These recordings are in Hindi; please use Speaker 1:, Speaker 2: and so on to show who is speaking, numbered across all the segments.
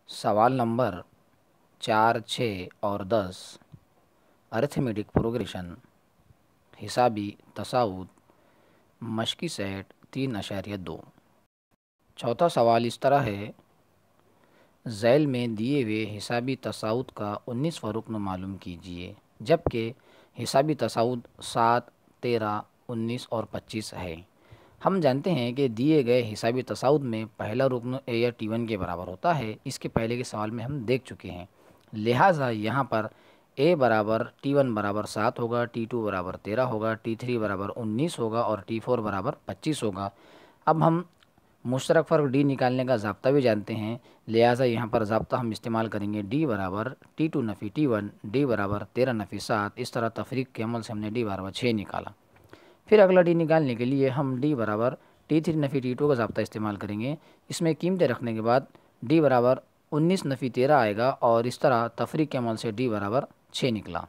Speaker 1: सवाल नंबर 4, 6 और 10 अरिथमेटिक प्रोग्रेशन, हिसाबी तसाउद, मशकी सेट 3.2। चौथा सवाल इस तरह है, झैल में दिए हुए हिसाबी तसाउद का 19वां रुकन मालूम कीजिए, जबकि हिसाबी तसाउद 7, 13, 19 और 25 है। हम जानते हैं कि दिए गए हिसाबी तसाउद में पहला रुकन ए या T1 के बराबर होता है। इसके पहले के सवाल में हम देख चुके हैं। लिहाजा यहाँ पर ए बराबर T1 बराबर 7 होगा, T2 बराबर 13 होगा, T3 बराबर 19 होगा और T4 बराबर 25 होगा। अब हम मुश्तरक फ़र्क डी निकालने का ज़ाब्ता भी जानते हैं, लिहाजा यहाँ पर ज़ाब्ता हम इस्तेमाल करेंगे डी बराबर T2 नफ़ी T1, डी बराबर 13 नफ़ी 7। इस तरह तफरीक के अमल से हमने डी बराबर 6 निकाला। फिर अगला डी निकालने के लिए हम डी बराबर T3 नफ़ी T2 का ज़ाब्ता इस्तेमाल करेंगे। इसमें कीमतें रखने के बाद डी बराबर 19 नफ़ी 13 आएगा और इस तरह तफरीक के अमल से डी बराबर 6 निकला।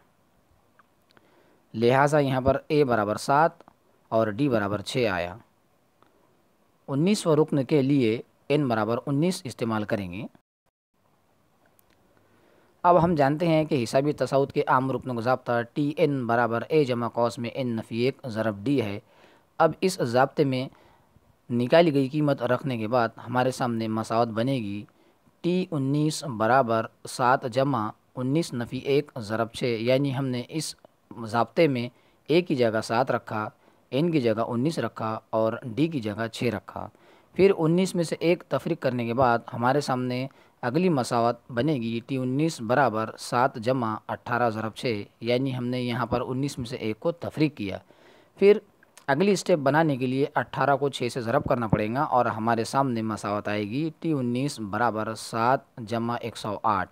Speaker 1: लिहाजा यहाँ पर ए बराबर 7 और डी बराबर 6 आया। 19वां रुकन के लिए n बराबर 19 इस्तेमाल करेंगे। अब हम जानते हैं कि हिसाबी तसाउद के आम रुकनों का ज़ाब्ता Tn बराबर a जमा कौस में n नफ़ी 1 ज़रब d है। अब इस ज़ाब्ते में निकाली गई कीमत रखने के बाद हमारे सामने मसावत बनेगी T19 बराबर 7 जमा 19 नफ़ी 1 ज़रब 6, यानी हमने इस ज़ाब्ते में a की जगह 7 रखा, n की जगह 19 रखा और d की जगह 6 रखा। फिर 19 में से 1 तफरीक करने के बाद हमारे सामने अगली मसावत बनेगी T19 बराबर 7 जमा 18 ज़रब 6, यानी हमने यहाँ पर 19 में से 1 को तफरीक किया। फिर अगली स्टेप बनाने के लिए 18 को 6 से ज़रब करना पड़ेगा और हमारे सामने मसावत आएगी T19 बराबर 7 जमा 108।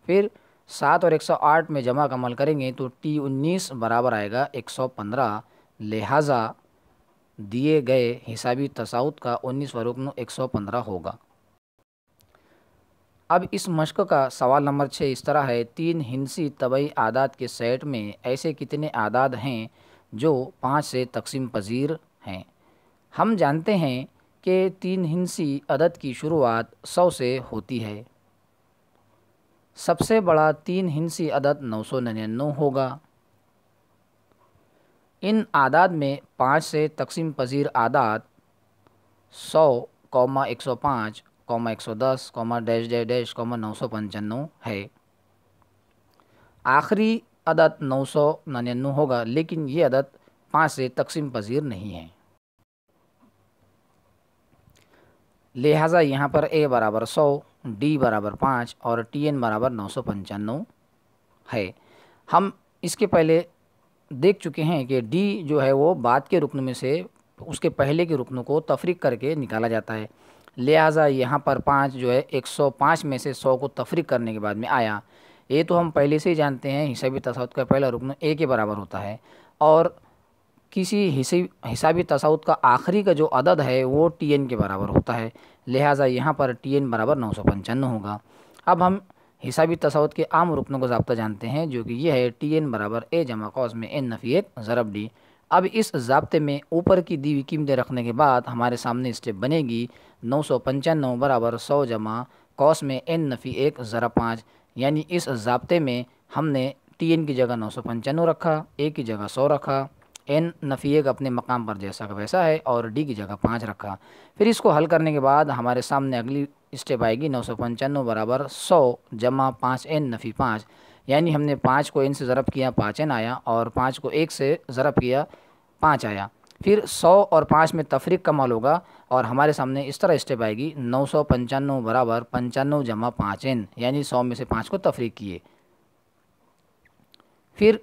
Speaker 1: फिर 7 और 108 में जमा का अमल करेंगे तो T19 बराबर आएगा 115। लिहाजा दिए गए हिसाबी तसाउद का 19वां रुकन 115 होगा। अब इस मश्क का सवाल नंबर 6 इस तरह है, 3 हिंसी तबई आदाद के सेट में ऐसे कितने आदाद हैं जो 5 से तकसीम पजीर हैं। हम जानते हैं कि 3 हिंसी अदद की शुरुआत 100 से होती है। सबसे बड़ा 3 हिंसी अदद 999 होगा। इन आदाद में 5 से तकसीम पजीर आदाद 100, 105, 110, डैश डैश डैश, 995 है। आखिरी अदद 999 होगा, लेकिन ये अदद 5 से तकसीम पजीर नहीं है। लिहाजा यहाँ पर a बराबर 100, d बराबर 5 और Tn बराबर 995 है। हम इसके पहले देख चुके हैं कि d जो है वो बाद के रुकन में से उसके पहले के रुकनों को तफरीक करके निकाला जाता है। लिहाजा यहाँ पर 5 जो है 105 में से 100 को तफरीक करने के बाद में आया। ये तो हम पहले से ही जानते हैं, हिसाबी तसाउद का पहला रुकन a के बराबर होता है और किसी हिसाबी तसाउद का आखिरी का जो अदद है वो Tn के बराबर होता है। लिहाजा यहाँ पर Tn बराबर 995 होगा। अब हम हिसाबी तसाउद के आम रुकनों का ज़ाब्ता जानते हैं, जो कि यह है Tn बराबर a जमा कौस में n नफ़ी 1 ज़रब d। अब इस ज़ाब्ते में ऊपर की दी हुई कीमतें रखने के बाद हमारे सामने स्टेप बनेगी 995 बराबर 100 जमा कौस में n नफ़ी 1 ज़रब 5, यानी इस ज़ाब्ते में हमने Tn की जगह 995 रखा, a की जगह 100 रखा, n नफ़ी 1 अपने मकाम पर जैसा का वैसा है और d की जगह 5 रखा। फिर इसको हल करने के बाद हमारे सामने अगली स्टेप आएगी 995 बराबर 100 जमा 5n नफ़ी 5, यानी हमने 5 को n से ज़रब किया 5n आया और 5 को 1 से ज़रब किया 5 आया। फिर 100 और 5 में तफरीक का अमल होगा और हमारे सामने इस तरह स्टेप आएगी 995 बराबर 95 जमा 5n, यानी 100 में से 5 को तफरीक किए। फिर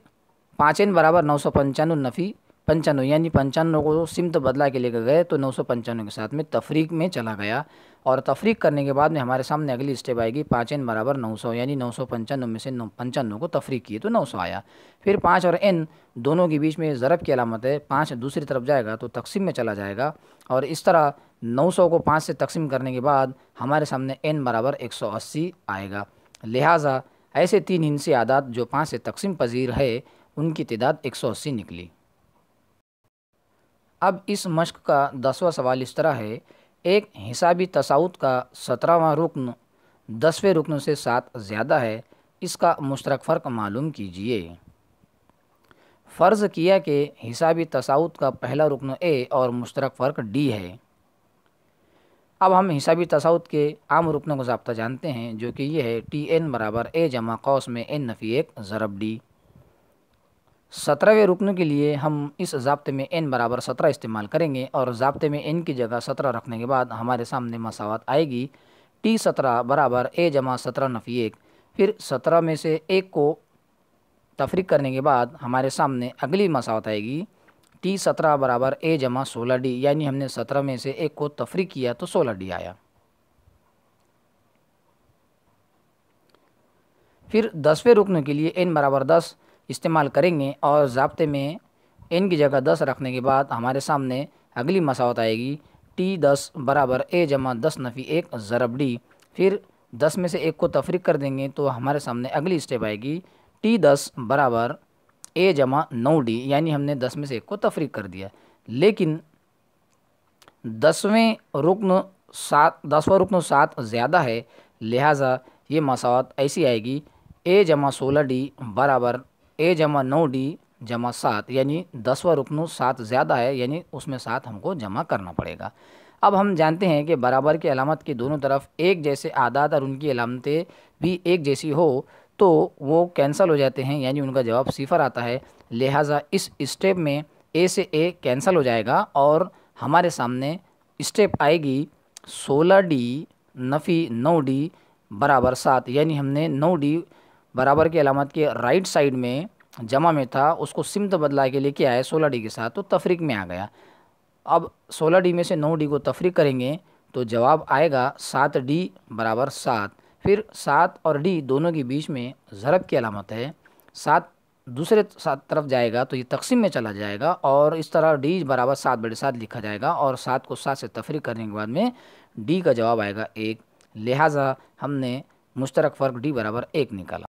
Speaker 1: 5n बराबर 995 नफ़ी 95, यानी 95 को सिमत बदला के लेकर गए तो 995 के साथ में तफरीक में चला गया और तफरीक करने के बाद में हमारे सामने अगली स्टेप आएगी 5n बराबर 900, यानी 995 में से 95 को तफरीक किए तो 900 आया। फिर 5 और n दोनों के बीच में ज़रब की अलामत है, 5 दूसरी तरफ जाएगा तो तकसीम में चला जाएगा और इस तरह 900 को 5 से तकसीम करने के बाद हमारे सामने n बराबर 180 आएगा। लिहाजा ऐसे 3 हिंसी आदाद जो 5 से तकसीम पजीर है उनकी तादाद 180 निकली। अब इस मश्क का 10वां सवाल इस तरह है, एक हिसाबी तसाउद का 17वां रुकन 10वें रुकन से 7 ज़्यादा है, इसका मुश्तरक फ़र्क मालूम कीजिए। फ़र्ज़ किया कि हिसाबी तसाउत का पहला रुकन ए और मुश्तरक फ़र्क डी है। अब हम हिसाबी तसाउत के आम रुकनों को ज़ाब्ता जानते हैं, जो कि ये है टी एन बराबर ए जमा कौस में एन नफ़ी 1 ज़रब डी। 17वें रुकन के लिए हम इस ज़ाब्ते में n बराबर 17 इस्तेमाल करेंगे और ज़ाब्ते में n की जगह 17 रखने के बाद हमारे सामने मसावत आएगी टी 17 बराबर ए जमा 17 नफ़ी 1। फिर 17 में से 1 को तफरीक करने के बाद हमारे सामने अगली मसावत आएगी टी 17 बराबर ए जमा 16 डी, यानी हमने 17 में से 1 को तफरीक किया तो 16 डी आया। फिर 10वें रुकन के लिए n बराबर 10 इस्तेमाल करेंगे और ज़ाब्ते में n की जगह 10 रखने के बाद हमारे सामने अगली मसावत आएगी टी 10 बराबर ए जमा 10 नफ़ी 1 ज़रब डी। फिर 10 में से 1 को तफरीक कर देंगे तो हमारे सामने अगली स्टेप आएगी टी 10 बराबर ए जमा 9 डी, यानी हमने 10 में से 1 को तफरीक कर दिया। लेकिन 10वां रुकन 7 ज़्यादा है, लिहाजा ये मसावत ऐसी आएगी ए जमा 16 डी बराबर ए जमा 9 डी जमा 7, यानी 10वां रुकन 7 ज़्यादा है, यानी उसमें 7 हमको जमा करना पड़ेगा। अब हम जानते हैं कि बराबर की अलामत के दोनों तरफ एक जैसे आदाद और उनकी अलामतें भी एक जैसी हो तो वो कैंसिल हो जाते हैं, यानी उनका जवाब सिफर आता है। लिहाजा इस स्टेप में ए से ए कैंसिल हो जाएगा और हमारे सामने स्टेप आएगी 16 डी नफ़ी 9 डी बराबर 7, यानी हमने 9 डी बराबर की अलामत के राइट साइड में जमा में था, उसको सिमत बदला के लेके आए 16 डी के साथ, तो तफरीक में आ गया। अब 16 डी में से 9 डी को तफरीक करेंगे तो जवाब आएगा 7 डी बराबर 7। फिर 7 और डी दोनों के बीच में ज़रब की अलामत है, 7 दूसरे तरफ जाएगा तो ये तकसीम में चला जाएगा और इस तरह डी बराबर 7/7 लिखा जाएगा और 7 को 7 से तफरीक करने के बाद में डी का जवाब आएगा 1। लिहाजा हमने मुश्तरक फ़र्क डी बराबर 1 निकाला।